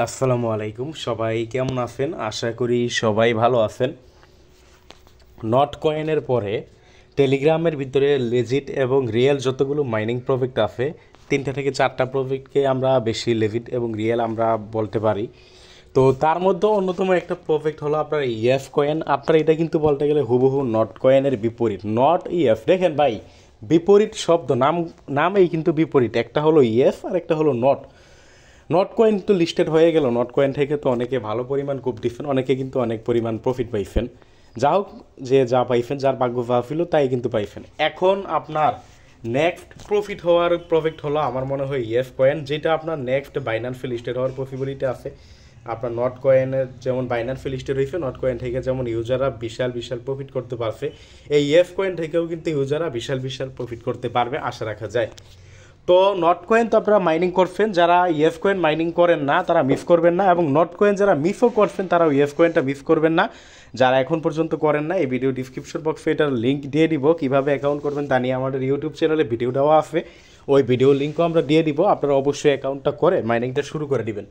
আসসালামু আলাইকুম, সবাই কেমন আছেন? আশা করি সবাই ভালো আছেন। নট কয়েনের পরে টেলিগ্রামের ভিতরে লেজিট এবং রিয়েল যতগুলো মাইনিং প্রজেক্ট আছে, 3টা থেকে 4টা প্রজেক্টকে আমরা বেশি লেজিট এবং রিয়েল আমরা বলতে পারি। তো তার মধ্যে অন্যতম একটা প্রজেক্ট হলো আপনার ইএফ কয়েন। আপনার এটা কিন্তু বলতে গেলে হুবহু নট কয়েনের বিপরীত। নট ইএফ, দেখেন ভাই, বিপরীত শব্দ, নামেই কিন্তু বিপরীত। একটা হলো ইএফ আর একটা হলো নট। নট কয়েন তো লিস্টেড হয়ে গেল, নট কয়েন থেকে তো অনেকে ভালো পরিমাণ খুব দিচ্ছেন, অনেকে কিন্তু অনেক পরিমাণ প্রফিট পাইছেন। যা হোক, যে যা পাইছেন, যার ভাগ্য যা ছিল তাই কিন্তু পাইছেন। এখন আপনার নেক্সট প্রফিট হওয়ার প্রজেক্ট হলো আমার মনে হয় ইএফ কয়েন, যেটা আপনার নেক্সট বাইন্যান্সে লিস্টেড হওয়ার পসিবিলিটি আছে। আপনার নট কয়েনের যেমন বাইন্যান্সে লিস্টেড হয়েছে, নট কয়েন থেকে যেমন ইউজাররা বিশাল বিশাল প্রফিট করতে পারছে, এই ইএফ কয়েন থেকেও কিন্তু ইউজাররা বিশাল বিশাল প্রফিট করতে পারবে আশা রাখা যায়। তো নট কয়েন তো আপনারা মাইনিং করছেন, যারা ইএফ কয়েন মাইনিং করেন না তারা মিস করবেন না, এবং নট কয়েন যারা মিসও করছেন তারাও ইএফ কয়েনটা মিস করবেন না। যারা এখন পর্যন্ত করেন না, এই ভিডিও ডিসক্রিপশন বক্সে এটার লিঙ্ক দিয়ে দিব, কীভাবে অ্যাকাউন্ট করবেন তা নিয়ে আমাদের ইউটিউব চ্যানেলে ভিডিও দেওয়া আছে, ওই ভিডিও লিঙ্কও আমরা দিয়ে দিব। আপনারা অবশ্যই অ্যাকাউন্টটা করে মাইনিংটা শুরু করে দিবেন।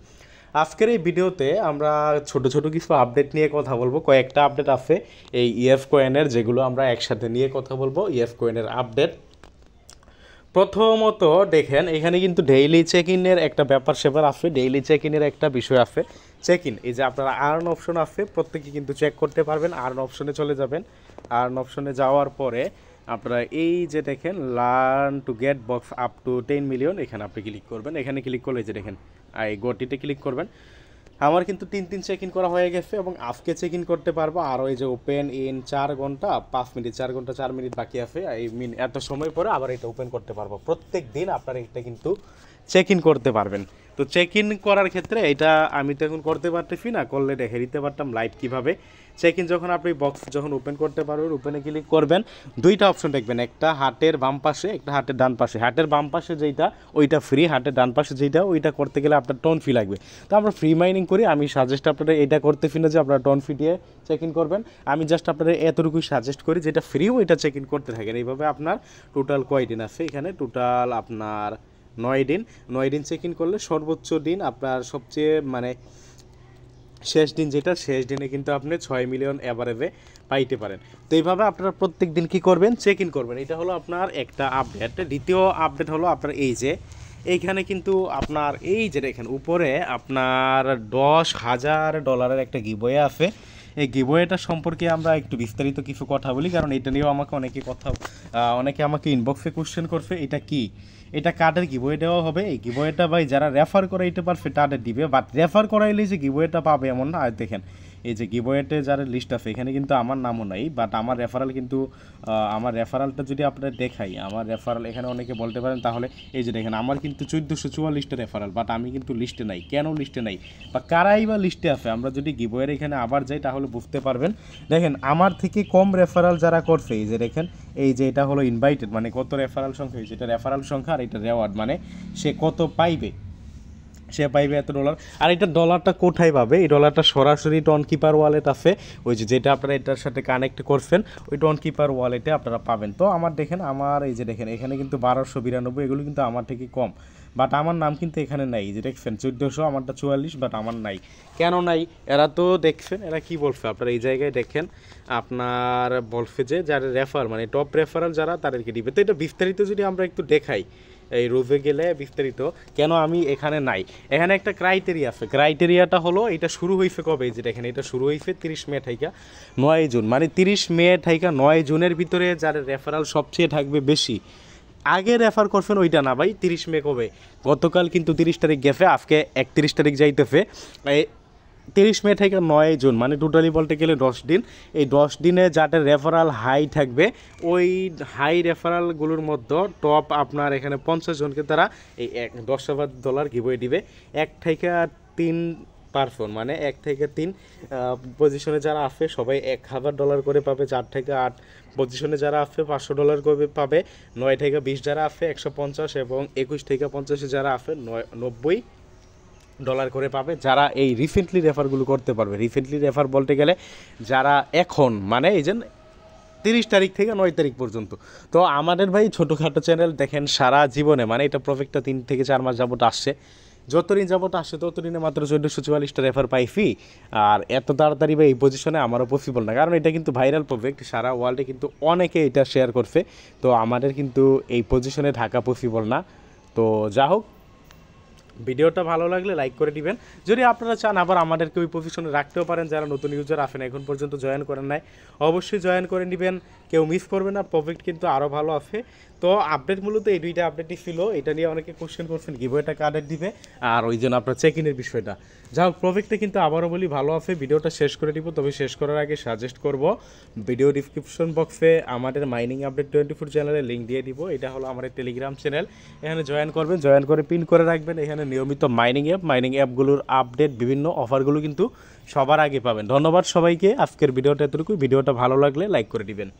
আজকের এই ভিডিওতে আমরা ছোট ছোট কিছু আপডেট নিয়ে কথা বলবো। কয়েকটা আপডেট আছে এই ইএফ কয়েনের, যেগুলো আমরা একসাথে নিয়ে কথা বলবো। ইএফ কয়েনের আপডেট প্রথমত দেখেন, এখানে কিন্তু ডেইলি চেক ইনের একটা ব্যাপার স্যাপার আছে, ডেইলি চেক ইনের একটা বিষয় আছে। চেক ইন, এই যে আপনারা আর্ন অপশন আছে, প্রত্যেকে কিন্তু চেক করতে পারবেন। আর্ন অপশনে চলে যাবেন। আর্ন অপশনে যাওয়ার পরে আপনারা এই যে দেখেন learn to get box up to 10 million, এখানে আপনি ক্লিক করবেন। এখানে ক্লিক করলে এই যে দেখেন এই গটিতে ক্লিক করবেন। আমার কিন্তু 3 চেক ইন করা হয়ে গেছে এবং আজকে চেক ইন করতে পারবো। আর ওই যে ওপেন ইন 4 ঘন্টা 5 মিনিট, 4 ঘন্টা 4 মিনিট বাকি আছে, এই এত সময় পরে আবার এটা ওপেন করতে পারবো। প্রত্যেক দিন আপনারা এটা কিন্তু চেক ইন করতে পারবেন। তো চেক ইন করার ক্ষেত্রে এটা আমি তো এখন করতে পারতেছি না, করলে দেখে দিতে পারতাম লাইভ কীভাবে চেক ইন। যখন আপনি বক্স যখন ওপেন করতে পারবেন, ওপেনে ক্লিক করবেন, দুইটা অপশন দেখবেন, একটা হাতের বাম পাশে, একটা হাতের ডান পাশে। হাতের বাম পাশে যেইটা ওইটা ফ্রি, হাতের ডান পাশে যেইটা ওইটা করতে গেলে আপনার টোন ফি লাগবে। তো আমরা ফ্রি মাইনিং করি, আমি সাজেস্ট আপনারা এটা করতে ফি না যে আপনারা টোন ফি দিয়ে চেক ইন করবেন। আমি জাস্ট আপনারা এতটুকুই সাজেস্ট করি, যেটা ফ্রি ওইটা চেক ইন করতে থাকেন। এইভাবে আপনার টোটাল কয়দিন আছে এখানে, টোটাল আপনার 9 দিন চেক ইন করলে সর্বোচ্চ দিন আপনার সবচেয়ে শেষ দিন, যেটা শেষ দিনে কিন্তু আপনি 6 মিলিয়ন অ্যাভারেজে পাইতে পারেন। তো এইভাবে আপনারা প্রত্যেক দিন কী করবেন, চেক ইন করবেন। এটা হলো আপনার একটা আপডেট। দ্বিতীয় আপডেট হলো আপনার এই যে এইখানে কিন্তু আপনার এই যে দেখেন উপরে আপনার $10,000 একটা গিভওয়ে আছে। এই গিভওয়েটা সম্পর্কে আমরা একটু বিস্তারিত কিছু কথা বলি, কারণ এটা নিয়েও আমাকে অনেকে আমাকে ইনবক্সে কোশ্চেন করছে এটা কি, এটা কার্ডের গিভওয়ে দেওয়া হবে। এই গিভওয়েটা ভাই যারা রেফার করাইতে পারবে তাদের দিবে, বাট রেফার করাইলে যে গিভওয়েটা পাবে এমন না। আর দেখেন এই যে গিভওয়েতে যারা লিস্ট আছে, এখানে কিন্তু আমার নামও নাই, বাট আমার রেফারাল কিন্তু আমার রেফারালটা যদি আপনাদের দেখাই, আমার রেফারাল এখানে অনেকে বলতে পারেন তাহলে এই যে দেখেন আমার কিন্তু 1444টা রেফারাল, বাট আমি কিন্তু লিস্টে নাই। কেন লিস্টে নাই বা কারাই বা লিস্টে আছে, আমরা যদি গিভওয়ের এখানে আবার যাই তাহলে বুঝতে পারবেন। দেখেন আমার থেকে কম রেফারাল যারা করছে, এই যে দেখেন এই যে এটা হলো ইনভাইটেড, মানে কত রেফারাল সংখ্যা হয়েছে, এটা রেফারাল সংখ্যা আর এটা রেওয়ার্ড, মানে সে কত পাইবে, সে পাইবে এত ডলার। আর এটা ডলারটা কোথায় পাবে, এই ডলারটা সরাসরি টন কিপার ওয়ালেট আছে, ওই যে যেটা আপনারা এটার সাথে কানেক্ট করছেন, ওই টন কিপার ওয়ালেটে আপনারা পাবেন। তো আমার দেখেন, আমার এই যে দেখেন এখানে কিন্তু 1292, এগুলো কিন্তু আমার থেকে কম, বাট আমার নাম কিন্তু এখানে নাই। যে দেখছেন 1400, আমারটা 44, বাট আমার নাই। কেন নাই? এরা তো দেখছেন এরা কি বলছে, আপনারা এই জায়গায় দেখেন আপনার বলছে যে যারা রেফার মানে টপ রেফারাল যারা তাদেরকে দিবে। তো এটা বিস্তারিত যদি আমরা একটু দেখাই, এই রোজে গেলে বিস্তারিত কেন আমি এখানে নাই। এখানে একটা ক্রাইটেরিয়া আছে, ক্রাইটেরিয়াটা হলো এটা শুরু হয়েছে কবে, যেটা এখানে এটা শুরু হয়েছে 30 মে থেকে 9 জুন, মানে 30 মে থেকে 9 জুনের ভিতরে যার রেফারাল সবচেয়ে থাকবে বেশি, আগে রেফার করছেন ওইটা না ভাই। 30 মে কবে, গতকাল কিন্তু 30 তারিখ গেছে, আজকে 31 তারিখ যাইতেছে। 30 মে থেকে 9 জুন, মানে টোটালি বলতে গেলে 10 দিন। এই 10 দিনে যাদের রেফারাল হাই থাকবে, ওই হাই রেফারালগুলোর মধ্যে টপ আপনার এখানে 50 জনকে তারা এই $10,000 গিভওয়ে দিবে। 1 থেকে 3 পারসন, মানে 1 থেকে 3 পজিশনে যারা আছে সবাই $1,000 করে পাবে। 4 থেকে 8 পজিশনে যারা আছে $500 করে পাবে। 9 থেকে 20 যারা আছে 150, এবং 21 থেকে 50 যারা আছে $90 করে পাবে, যারা এই রিসেন্টলি রেফারগুলো করতে পারবে। রিসেন্টলি রেফার বলতে গেলে যারা এখন মানে এই যে 30 তারিখ থেকে 9 তারিখ পর্যন্ত। তো আমাদের ভাই ছোটোখাটো চ্যানেল দেখেন সারা জীবনে, মানে এটা প্রজেক্টটা 3 থেকে 4 মাস যাবত আসছে, যতদিন যাবত আসে ততদিনে মাত্র 1444টা রেফার পাই ফি। আর এত তাড়াতাড়ি বা এই পজিশনে আমারও পসিবল না, কারণ এটা কিন্তু ভাইরাল প্রজেক্ট, সারা ওয়ার্ল্ডে কিন্তু অনেকে এটা শেয়ার করছে। তো আমাদের কিন্তু এই পজিশনে থাকা পসিবল না। তো যা হোক, ভিডিওটা ভালো লাগলে লাইক করে দিবেন। যদি আপনারা চান আবার আমাদেরকে ওই পজিশনে রাখতেও পারেন, যারা নতুন ইউজার আছেন এখন পর্যন্ত জয়েন করেন নাই, অবশ্যই জয়েন করে নেবেন, কেউ মিস করবে না। প্রফিট কিন্তু আরও ভালো আছে। তো আপডেট মূলত এই দুইটা আপডেটই ছিল। এটা নিয়ে অনেকে কোশ্চেন করছেন গিভওয়েটা কার্ডের দিবে, আর ওই জন্য আপনার চেক ইনের বিষয়টা। যা হোক, প্রফিটটা কিন্তু আবারও বলি ভালো আছে। ভিডিওটা শেষ করে দিব, তবে শেষ করার আগে সাজেস্ট করব ভিডিও ডিসক্রিপশন বক্সে আমাদের মাইনিং আপডেট 24 চ্যানেলের লিঙ্ক দিয়ে দিব। এটা হলো আমাদের টেলিগ্রাম চ্যানেল, এখানে জয়েন করবেন, জয়েন করে পিন করে রাখবেন। এখানে নিয়মিত মাইনিং অ্যাপগুলোর আপডেট, বিভিন্ন অফারগুলো কিন্তু সবার আগে পাবেন। ধন্যবাদ সবাইকে। আজকের ভিডিওটা এতটুকুই। ভিডিওটা ভালো লাগলে লাইক করে দিবেন।